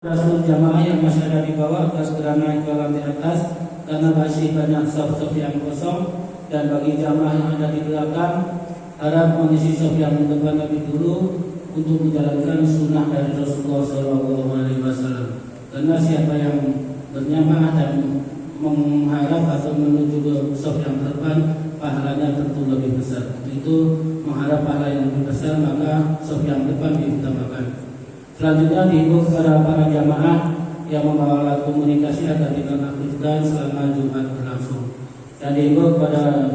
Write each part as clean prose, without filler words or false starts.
Rasul jamaah yang masih ada di bawah agar segera naik ke lantai atas karena masih banyak saf-saf yang kosong. Dan bagi jamaah yang ada di belakang, harap mengisi saf yang depan lebih dulu untuk menjalankan sunnah dari Rasulullah SAW. Karena siapa yang berjamaah dan mengharap atau menuju ke saf yang depan, pahalanya tentu lebih besar. Itu mengharap pahala yang lebih besar, maka saf yang depan diutamakan. Selanjutnya dihimbau kepada para jamaah yang membawa alat komunikasi agar dinonaktifkan selama Jumat berlangsung. Dan dihimbau kepada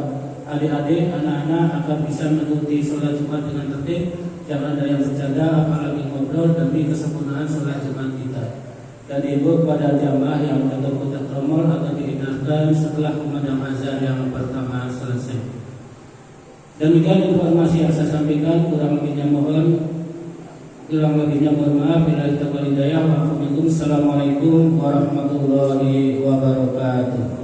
adik-adik, anak-anak agar bisa mengikuti sholat Jumat dengan tertib, jangan ada yang bercanda apalagi ngobrol demi kesempurnaan sholat Jumat kita. Dan dihimbau kepada jamaah yang kotak tromol agar dihindarkan setelah kumandang azan yang pertama selesai. Demikian informasi yang saya sampaikan, kurang lebihnya mohon maaf. Bila kita walidayah, Assalamualaikum warahmatullahi wabarakatuh.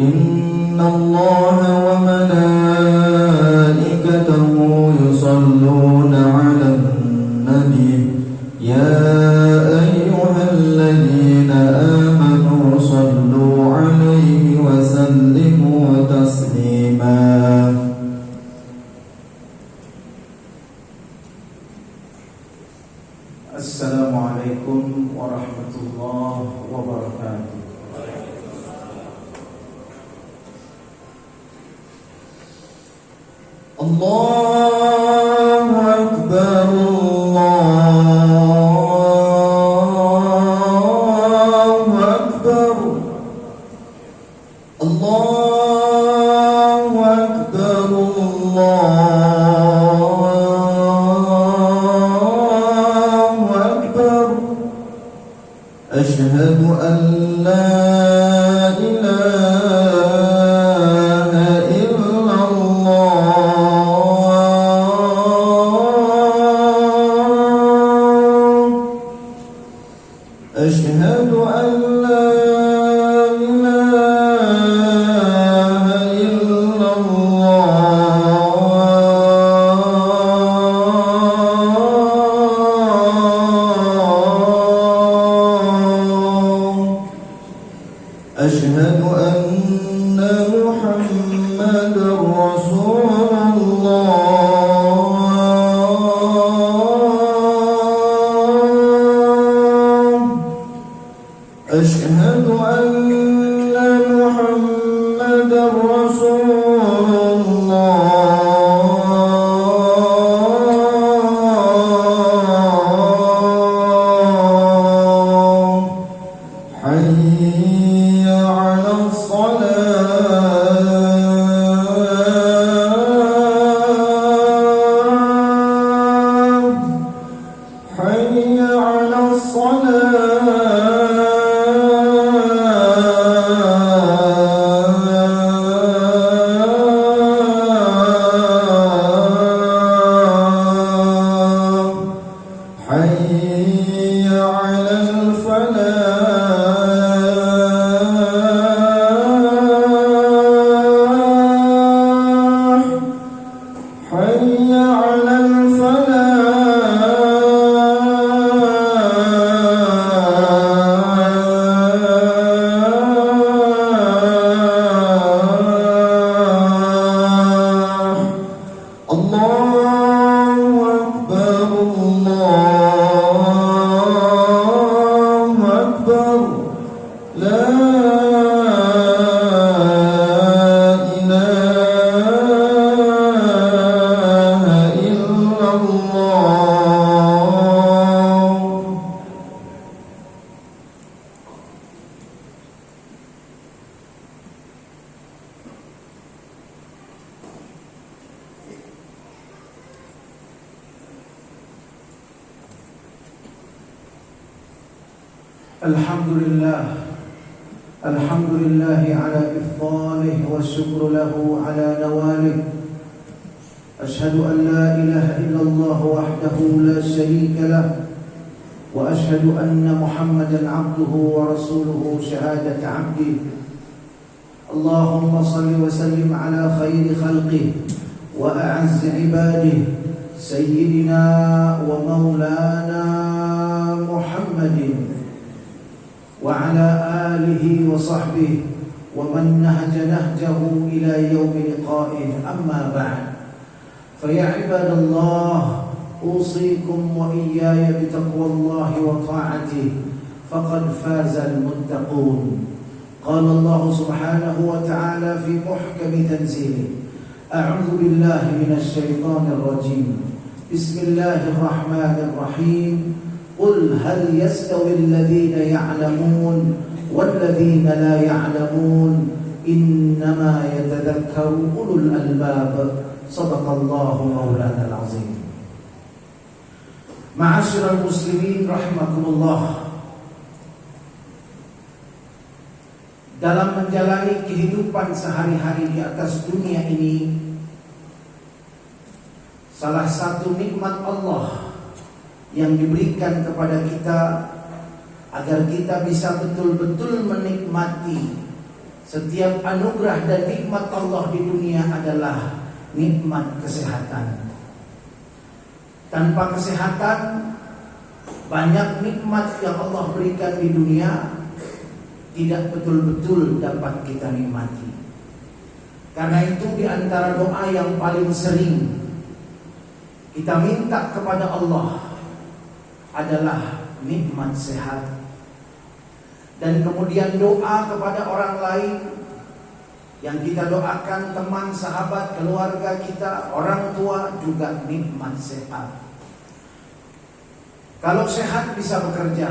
إن الله وملائكته يصلون على النبي يا أيها الذين آمنوا صلوا عليه وسلموا تسليما. Assalamualaikum warahmatullahi wabarakatuh. Allahu Akbar, Allahu Akbar, Allahu Akbar, Allahu Akbar. Asyhadu an la أشهد أن لا إله إلا الله. أشهد أن محمدا رسول الله. أشهد أن محمدا رسول الله. حي على الصلاة، حي على الصلاة. حي على الفلاح، حي على الفلاح. الله أكبر، الله أكبر. لا إله إلا الله. Alhamdulillah, alhamdulillah ala ifdalih wa syukru lahu ala nawalih. Ashhadu an la ilaha illallah wahdahu la sharika lah, wa ashhadu anna Muhammadan abduhu wa rasuluhu syahadat abdih. Allahumma salli wa sallim ala khairi khalqih wa a'azzi ibadih, sayyidina wa maulana Muhammadin wa ala alihi wa sahbihi wa man nahja nahjahu ila yaumi liqa'ih. Amma ba'd. Fa ya ibadallah, usikum wa iyaya bi taqwallahi wa ta'atihi, faqad faza al-muttaqun. Qala Allah subhanahu wa ta'ala fi muhkami tanzilih, a'udzu billahi minasy syaithanir rajim. Bismillahirrahmanirrahim. قل هل يستوي الذين يعلمون والذين لا يعلمون إنما يتذكر أولو الألباب. صدق الله مولانا العظيم. Ma'asyiral muslimin rahimakumullah. Dalam menjalani kehidupan sehari-hari di atas dunia ini, salah satu nikmat Allah yang diberikan kepada kita agar kita bisa betul-betul menikmati setiap anugerah dan nikmat Allah di dunia adalah nikmat kesehatan. Tanpa kesehatan, banyak nikmat yang Allah berikan di dunia tidak betul-betul dapat kita nikmati. Karena itu di antara doa yang paling sering kita minta kepada Allah adalah nikmat sehat. Dan kemudian doa kepada orang lain yang kita doakan, teman, sahabat, keluarga kita, orang tua, juga nikmat sehat. Kalau sehat bisa bekerja.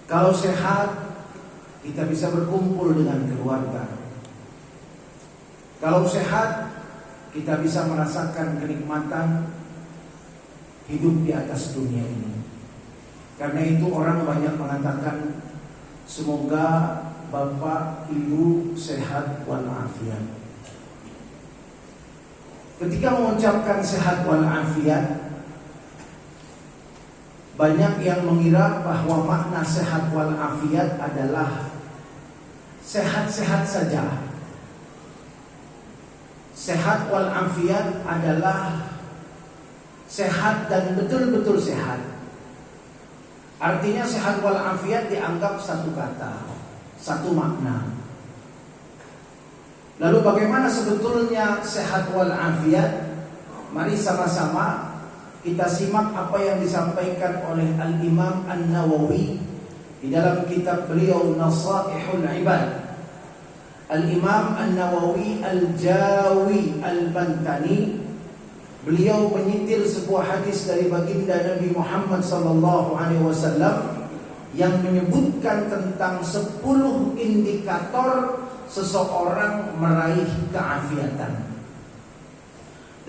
Kalau sehat kita bisa berkumpul dengan keluarga. Kalau sehat kita bisa merasakan kenikmatan hidup di atas dunia ini. Karena itu orang banyak mengatakan semoga Bapak Ibu sehat walafiat. Ketika mengucapkan sehat walafiat, banyak yang mengira bahwa makna sehat walafiat adalah sehat-sehat saja. Sehat walafiat adalah sehat dan betul-betul sehat. Artinya sehat walafiat dianggap satu kata, satu makna. Lalu bagaimana sebetulnya sehat walafiat? Mari sama-sama kita simak apa yang disampaikan oleh Al-Imam An-Nawawi di dalam kitab beliau Nasaihul Ibad. Al-Imam An-Nawawi Al-Jawi Al-Bantani, beliau menyitir sebuah hadis dari baginda Nabi Muhammad SAW yang menyebutkan tentang 10 indikator seseorang meraih keafiatan.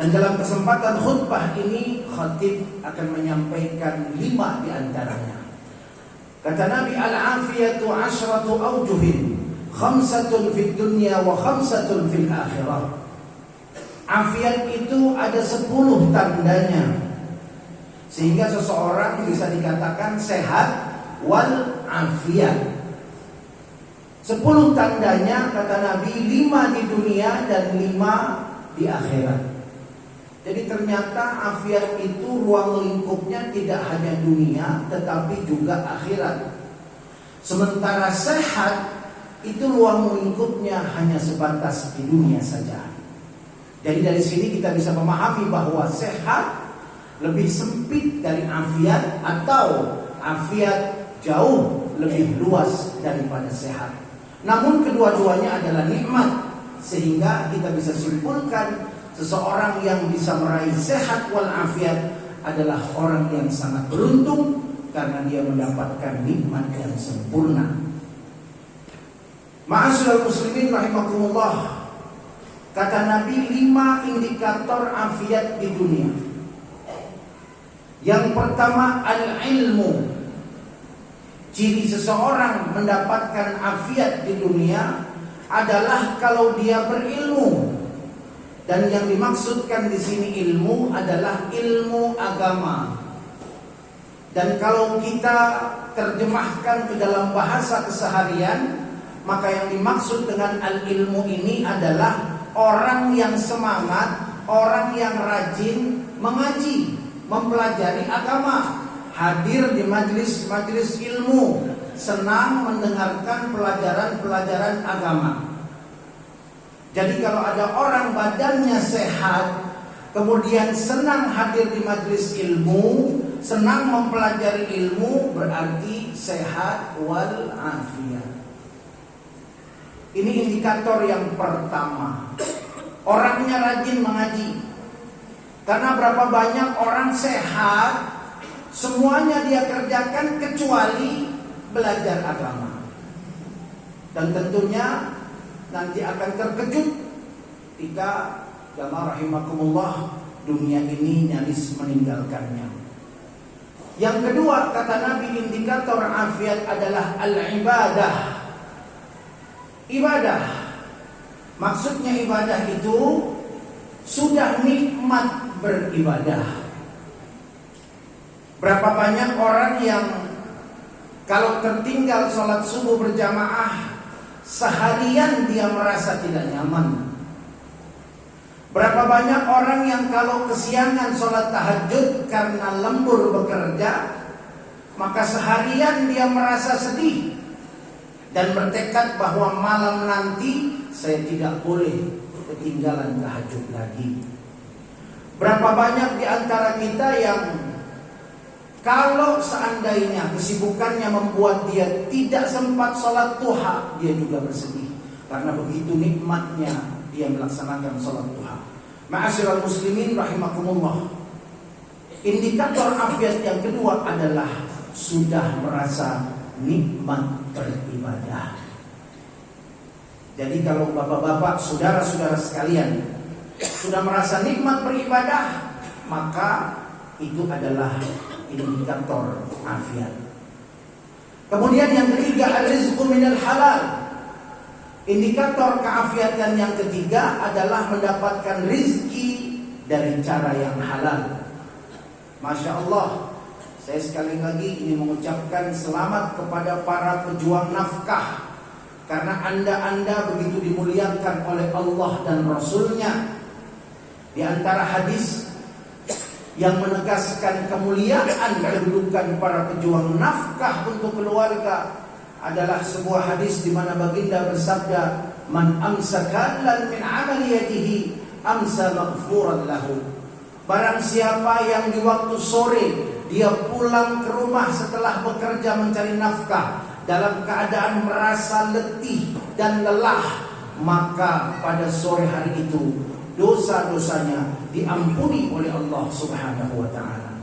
Dan dalam kesempatan khutbah ini khatib akan menyampaikan 5 di antaranya. Kata Nabi, al-afiyatu 'ashratu awjuhin, 5 fid dunya wa 5 fil akhirah. Afiat itu ada 10 tandanya, sehingga seseorang bisa dikatakan sehat wal afiat. 10 tandanya kata Nabi, 5 di dunia dan 5 di akhirat. Jadi ternyata afiat itu ruang lingkupnya tidak hanya dunia tetapi juga akhirat. Sementara sehat itu ruang lingkupnya hanya sebatas di dunia saja. Jadi dari sini kita bisa memahami bahwa sehat lebih sempit dari afiat, atau afiat jauh lebih luas daripada sehat. Namun kedua-duanya adalah nikmat, sehingga kita bisa simpulkan seseorang yang bisa meraih sehat wal afiat adalah orang yang sangat beruntung karena dia mendapatkan nikmat yang sempurna. Ma'asyiral muslimin rahimakumullah. Kata Nabi, 5 indikator afiat di dunia. Yang pertama, al-ilmu. Ciri seseorang mendapatkan afiat di dunia adalah kalau dia berilmu. Dan yang dimaksudkan di sini ilmu adalah ilmu agama. Dan kalau kita terjemahkan ke dalam bahasa keseharian, maka yang dimaksud dengan al-ilmu ini adalah orang yang semangat, orang yang rajin mengaji, mempelajari agama, hadir di majelis-majelis ilmu, senang mendengarkan pelajaran-pelajaran agama. Jadi kalau ada orang badannya sehat, kemudian senang hadir di majelis ilmu, senang mempelajari ilmu, berarti sehat wal afiat. Ini indikator yang pertama. Orangnya rajin mengaji. Karena berapa banyak orang sehat, semuanya dia kerjakan kecuali belajar agama. Dan tentunya nanti akan terkejut ketika jamaah rahimakumullah dunia ini nyaris meninggalkannya. Yang kedua, kata Nabi, indikator afiat adalah al-ibadah. Ibadah, maksudnya ibadah itu sudah nikmat beribadah. Berapa banyak orang yang kalau tertinggal sholat subuh berjamaah seharian dia merasa tidak nyaman. Berapa banyak orang yang kalau kesiangan sholat tahajud karena lembur bekerja, maka seharian dia merasa sedih dan bertekad bahwa malam nanti saya tidak boleh ketinggalan tahajud lagi. Berapa banyak di antara kita yang kalau seandainya kesibukannya membuat dia tidak sempat sholat duha, dia juga bersedih karena begitu nikmatnya dia melaksanakan sholat duha. Ma'asyiral muslimin rahimakumullah. Indikator afiat yang kedua adalah sudah merasa nikmat beribadah. Jadi kalau bapak-bapak, saudara-saudara sekalian sudah merasa nikmat beribadah, maka itu adalah indikator afiat. Kemudian yang ketiga, ar-rizqu minal halal. Indikator keafiatan yang ketiga adalah mendapatkan rizki dari cara yang halal. Masya Allah, saya sekali lagi ini mengucapkan selamat kepada para pejuang nafkah, karena anda begitu dimuliakan oleh Allah dan Rasulnya. Di antara hadis yang menegaskan kemuliaan kedudukan para pejuang nafkah untuk keluarga adalah sebuah hadis di mana baginda bersabda, "Man amsaka lan min amali yadihi amsa maghfuran lahu." Barang siapa yang di waktu sore dia pulang ke rumah setelah bekerja mencari nafkah dalam keadaan merasa letih dan lelah, maka pada sore hari itu dosa-dosanya diampuni oleh Allah Subhanahu wa taala.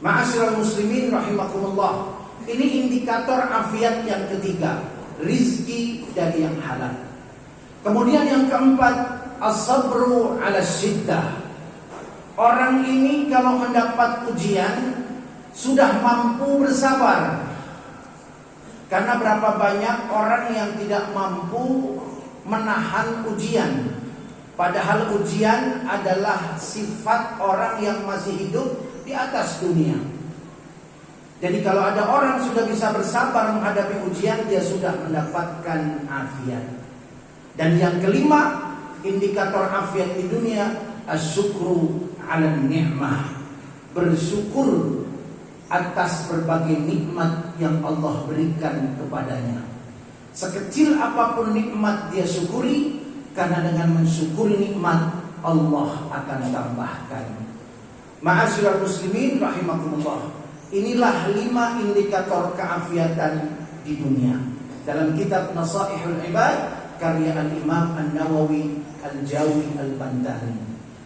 Ma'asyiral muslimin rahimakumullah. Ini indikator afiat yang ketiga, rizki dari yang halal. Kemudian yang keempat, as-sabru 'ala syiddah. Orang ini kalau mendapat ujian sudah mampu bersabar. Karena berapa banyak orang yang tidak mampu menahan ujian. Padahal ujian adalah sifat orang yang masih hidup di atas dunia. Jadi kalau ada orang sudah bisa bersabar menghadapi ujian, dia sudah mendapatkan afiat. Dan yang kelima, indikator afiat di dunia, asyukru 'ala ni'mah. Bersyukur atas berbagai nikmat yang Allah berikan kepadanya. Sekecil apapun nikmat dia syukuri, karena dengan mensyukuri nikmat Allah akan tambahkan. Ma'asyiral muslimin rahimakumullah. Inilah 5 indikator keafiatan di dunia. Dalam kitab Nasaihul Ibad karya Al-Imam An-Nawawi Al-Jawi Al-Bantani.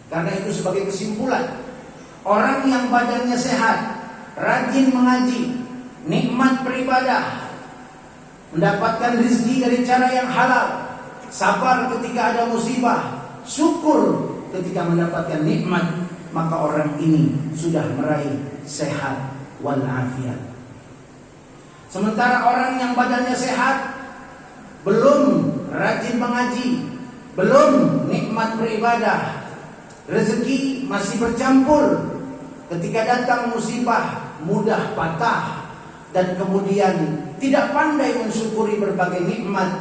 Karena itu sebagai kesimpulan, orang yang badannya sehat, rajin mengaji, nikmat beribadah, mendapatkan rezeki dari cara yang halal, sabar ketika ada musibah, syukur ketika mendapatkan nikmat, maka orang ini sudah meraih sehat wal afiat. Sementara orang yang badannya sehat, belum rajin mengaji, belum nikmat beribadah, rezeki masih bercampur, ketika datang musibah mudah patah, dan kemudian tidak pandai mensyukuri berbagai nikmat.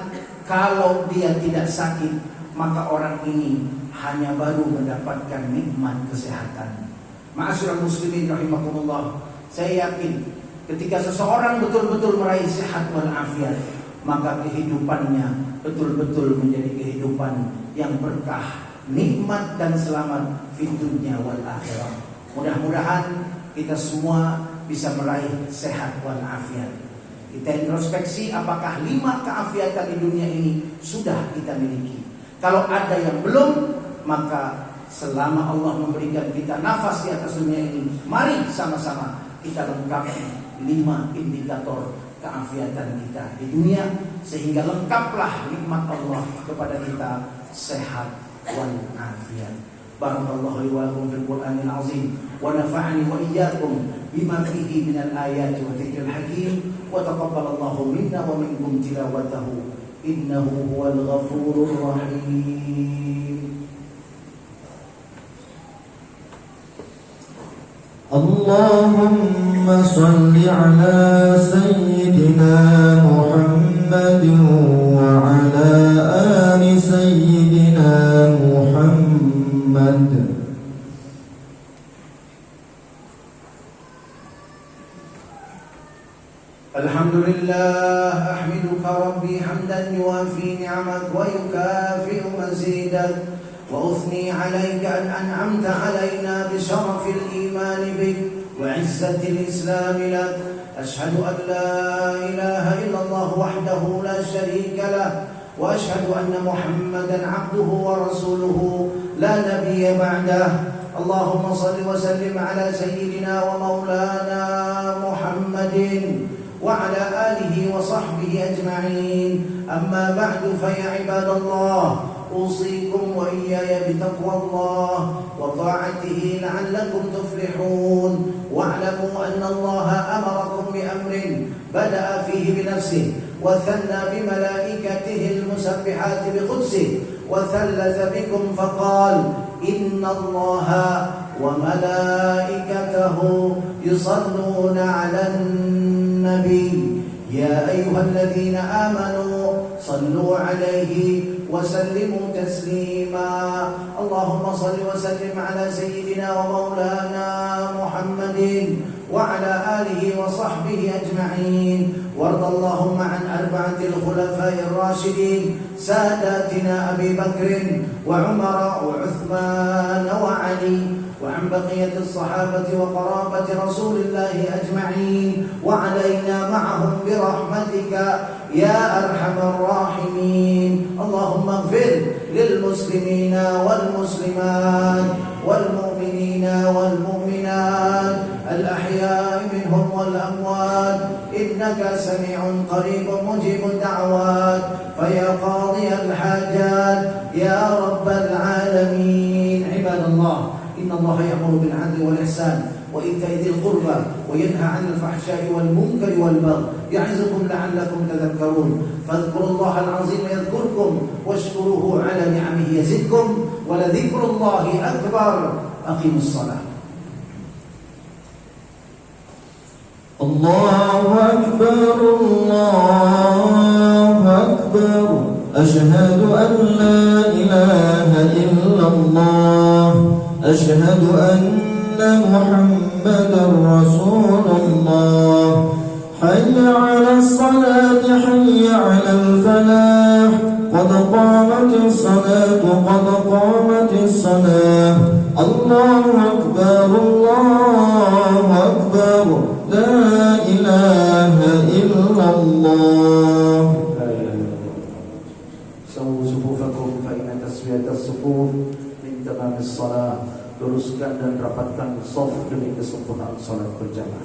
Kalau dia tidak sakit, maka orang ini hanya baru mendapatkan nikmat kesehatan. Ma'asyiral muslimin rahimakumullah. Saya yakin ketika seseorang betul-betul meraih sehat wal afiat, maka kehidupannya betul-betul menjadi kehidupan yang berkah, nikmat dan selamat fi dunya wal akhirah. Mudah-mudahan kita semua bisa meraih sehat wal afiat. Kita introspeksi apakah 5 keafiatan di dunia ini sudah kita miliki. Kalau ada yang belum, maka selama Allah memberikan kita nafas di atas dunia ini, mari sama-sama kita lengkapi 5 indikator keafiatan kita di dunia, sehingga lengkaplah nikmat Allah kepada kita sehat wal afiat. Barakallahu li wa lakum fil Qur'anil azim wa nafa'ani wa iyyakum bima fihi minal ayati wa dzikril hakim wa taqabbalallahu minna wa minkum tilawatahu innahu huwal ghafurur rahim. Allahumma salli ala sayyidina Muhammadin أحمد. الحمد لله أحمدك ربي حمدا يوافي نعمك ويكافئ مزيدك، وأثني عليك أن أنعمت علينا بشرف الإيمان بك وعزة الإسلام لك. أشهد أن لا إله إلا الله وحده لا شريك له، وأشهد أن محمدا عبده ورسوله لا نبي بعده. اللهم صل وسلم على سيدنا ومولانا محمد وعلى آله وصحبه أجمعين. أما بعد فيا عباد الله، أوصيكم وإياي بتقوى الله وطاعته لعلكم تفلحون. واعلموا أن الله أمركم بأمر بدأ فيه بنفسه، وثنى بملائكته المسبحات بقدسه، وثلث بكم فقال: إن الله وملائكته يصلون على النبي يا أيها الذين آمنوا صلوا عليه وسلموا تسليما. اللهم صل وسلم على سيدنا ومولانا محمد وعلى آله وصحبه أجمعين. وارض اللهم عن أربعة الخلفاء الراشدين ساداتنا أبي بكر وعمر وعثمان وعلي، وعن بقية الصحابة وقرابة رسول الله أجمعين، وعلينا معهم برحمتك يا أرحم الراحمين. اللهم اغفر للمسلمين والمسلمات والمؤمنين والمؤمنات الأحياء منهم والأموات، إنك سميع قريب مجيب الدعوات، فيا قاضي الحاجات يا رب العالمين. عباد الله، إن الله يأمر بالعدل والإحسان وإيتاء ذي القربى وينهى عن الفحشاء والمنكر والبغي يعظكم لعلكم تذكرون. فاذكروا الله العظيم يذكركم واشكروه على نعمه يزدكم ولذكر الله أكبر. أقيموا الصلاة. الله أكبر الله أكبر، أشهد أن لا إله إلا الله، أشهد أن محمدا رسول الله. حي على الصلاة حي على الفلاح، قد قامت الصلاة قد قامت الصلاة. الله أكبر الله أكبر، لا إله إلا الله. سووا صفوفكم فإن تسوية الصفوف من تمام الصلاة. Luruskan dan rapatkan shaf demi kesempurnaan salat berjamaah.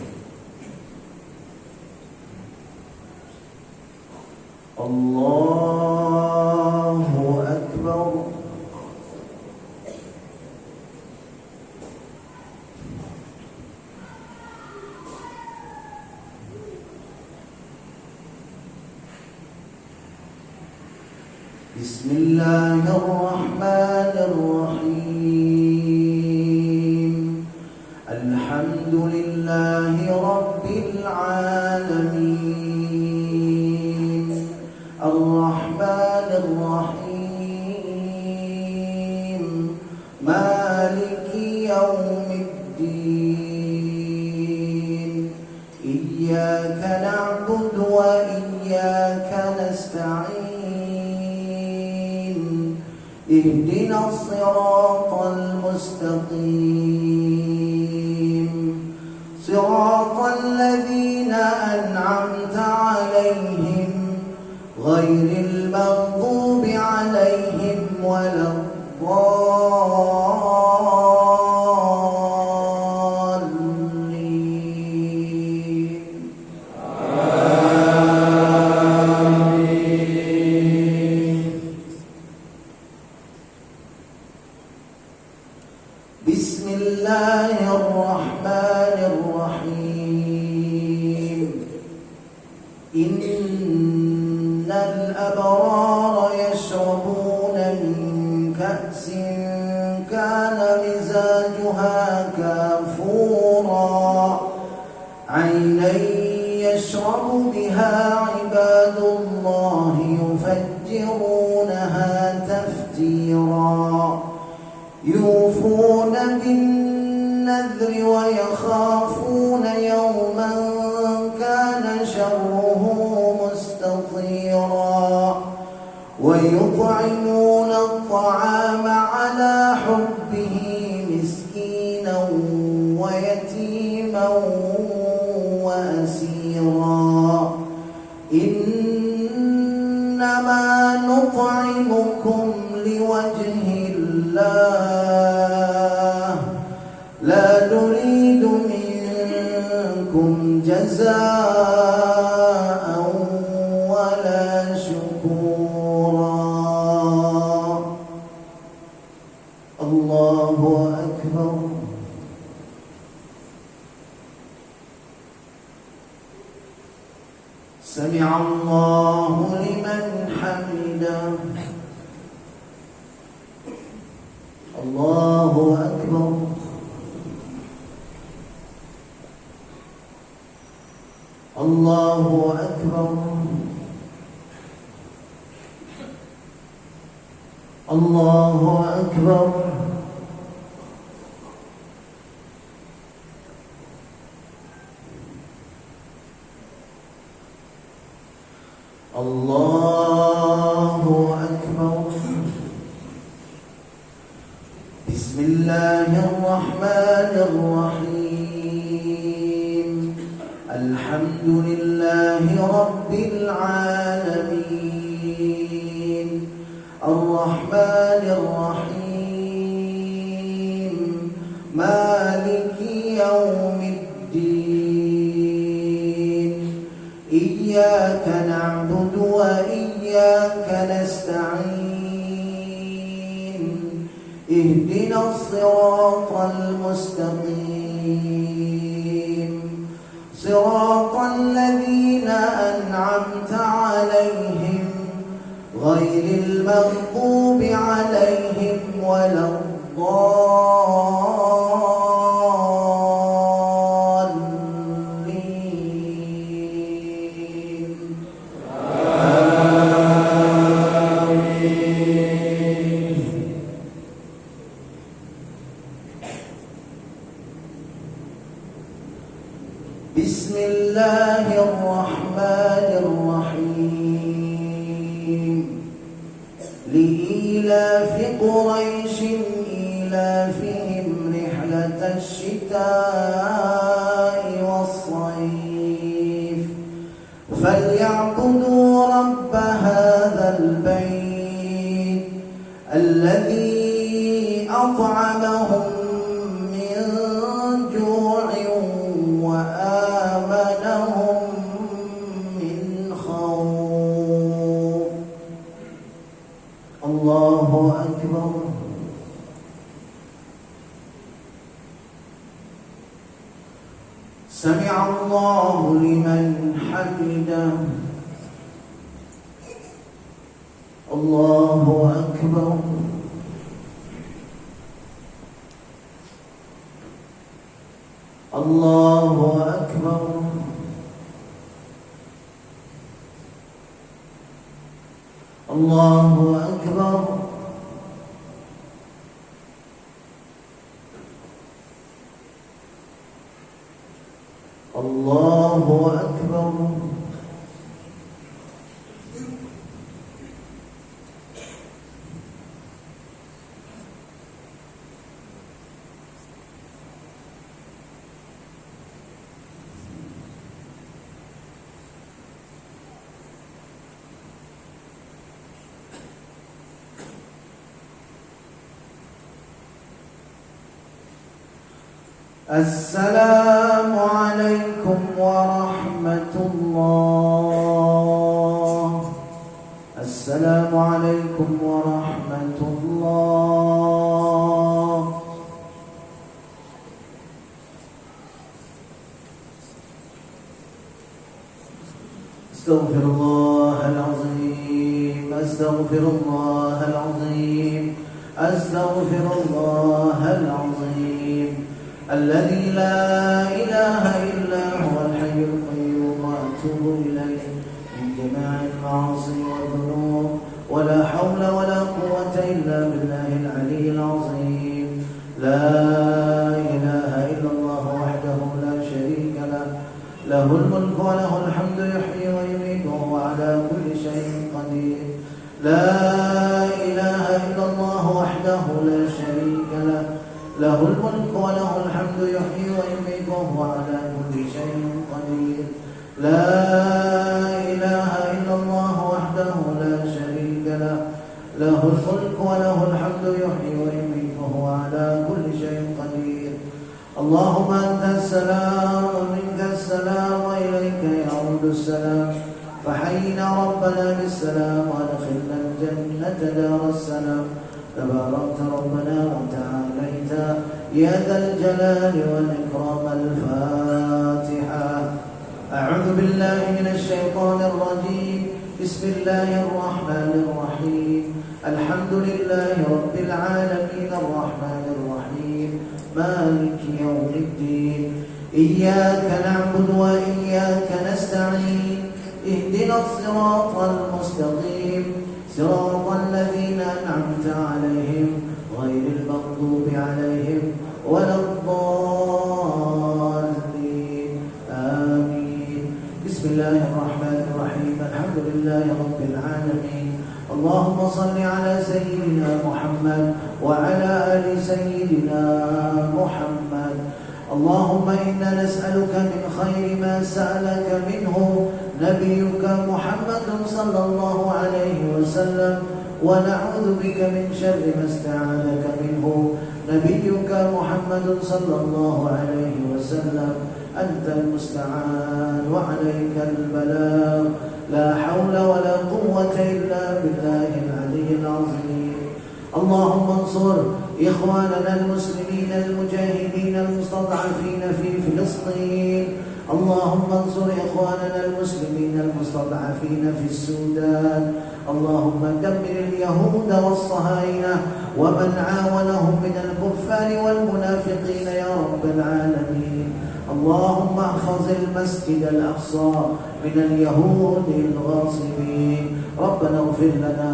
Allahu Akbar. Bismillahirrahmanirrahim. Alhamdulillahi Rabbil Alamin, Ar-Rahmanir-Rahim, Maliki Yawmiddin. Iyyaka na'budu wa iyyaka nasta'in. Ihdinas siratal mustaqim, siratal ladzina an'amta 'alaihim ghairil maghdubi 'alaihim waladdallin. Bismillahirrahmanirrahim. Innal abrara yashrabuna min ka'sin kana mizajuha kafura, 'aynan yashrabu biha 'ibadullahi yufajjirunaha tafjira. يوفون ويوفون بالنذر ويخافون يوما كان شره مستطيرا ويطعمون الطعام على حبه مسكينا ويتيما وأسيرا إنما نطعمكم لوجه الله لا نريد منكم جزاء ولا شكورا. الله أكبر. سمع الله لمن حمده. الله أكبر. الله أكبر. الله أكبر. الله أكبر. بسم الله الرحمن الرحيم. الحمد لله رب العالمين الرحمن الرحيم مالك يوم الدين إياك نعبد وإياك نستعين اهدنا الصراط المستقيم صراط الذين أنعمت عليهم غير المغضوب عليهم ولا الضالين. آمين. بسم الله الرحمن الرحيم. لإيلاف قريش إيلافهم رحلة الشتاء والصيف فليعبدوا رب هذا البيت الذي أطعمهم من جوع وآمنهم من خوف. الله أكبر. سمع الله لمن حمده. الله أكبر. الله أكبر. الله أكبر. الله أكبر. السلام عليكم ورحمة الله. السلام عليكم ورحمة الله. استغفر الله العظيم. استغفر الله العظيم. استغفر الله العظيم الذي لا إله إلا هو الحي القيوم وأتوب إليه من جميع المعاصي والذنوب ولا حول ولا قوة إلا بالله العلي العظيم. لا لا إله إلا الله وحده لا شريك له له الملك وله الحمد يحيي ويميت وهو على كل شيء قدير لا إله إلا الله وحده لا شريك له له الملك وله الحمد يحيي ويميت وهو على كل شيء قدير لا إله إلا الله وحده لا شريك له له الملك وله الحمد يحيي ويميت وهو على كل شيء قدير اللهم أنت السلام ومنك السلام وإليك يعود السلام فحينا ربنا بالسلام وادخلنا الجنة دار السلام تباركت ربنا وتعاليت يا ذا الجلال والإكرام الفاتحة أعوذ بالله من الشيطان الرجيم بسم الله الرحمن الرحيم الحمد لله رب العالمين الرحمن الرحيم مالك يوم الدين إياك نعبد وإياك نستعين اهدنا الصراط المستقيم صراط الذين أنعمت عليهم غير المغضوب عليهم ولا الضالين آمين بسم الله الرحمن الرحيم الحمد لله رب العالمين اللهم صل على سيدنا محمد وعلى آل سيدنا محمد اللهم إنا نسألك من خير ما سألك منه نبيك محمد صلى الله عليه وسلم ونعوذ بك من شر ما استعاذك منه نبيك محمد صلى الله عليه وسلم أنت المستعان وعليك البلاغ لا حول ولا قوة إلا بالله العلي العظيم اللهم انصر إخواننا المسلمين المجاهدين المستضعفين في فلسطين اللهم انصر إخواننا المسلمين المستضعفين في السودان اللهم دمر اليهود والصهاينة ومن عاونهم من الكفار والمنافقين يا رب العالمين اللهم احفظ المسجد الأقصى من اليهود الغاصبين ربنا اغفر لنا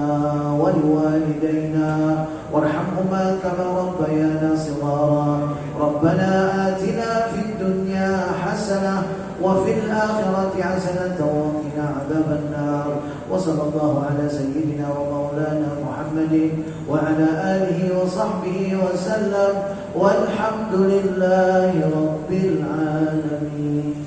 ولوالدينا وارحمهما كما ربيانا صغارا ربنا آتنا في الدنيا حسنة وفي الآخرة حسنة وقنا عذاب النار وصلى الله على سيدنا ومولانا محمد وعلى آله وصحبه وسلم والحمد لله رب العالمين.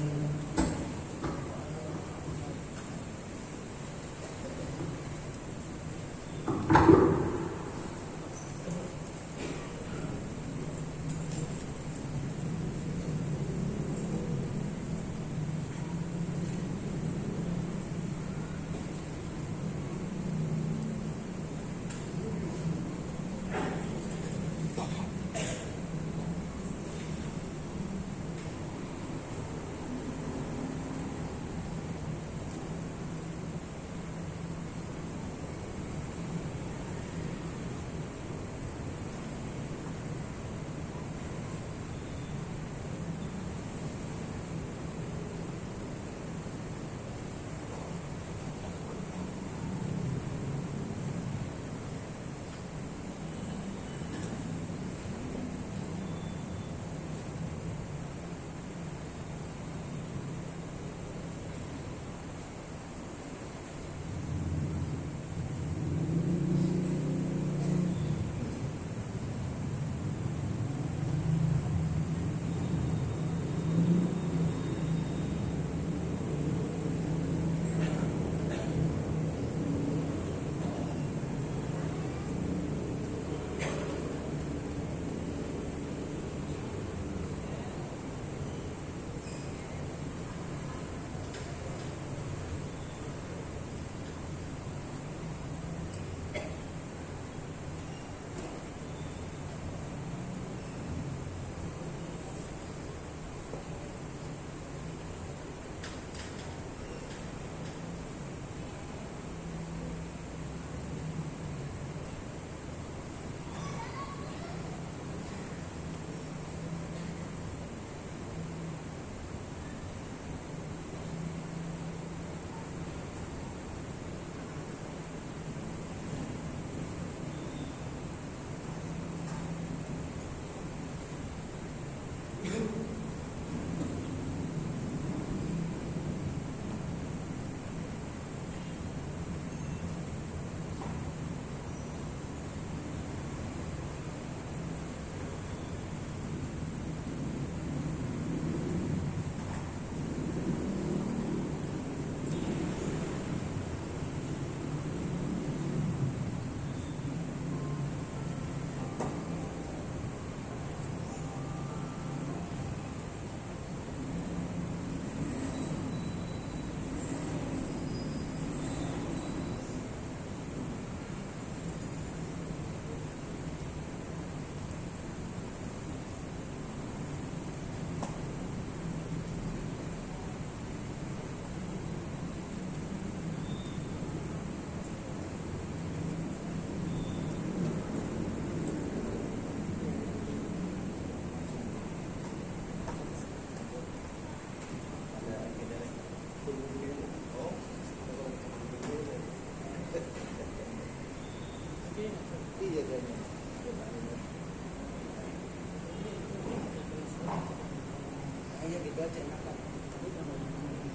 Hanya dibaca enakan.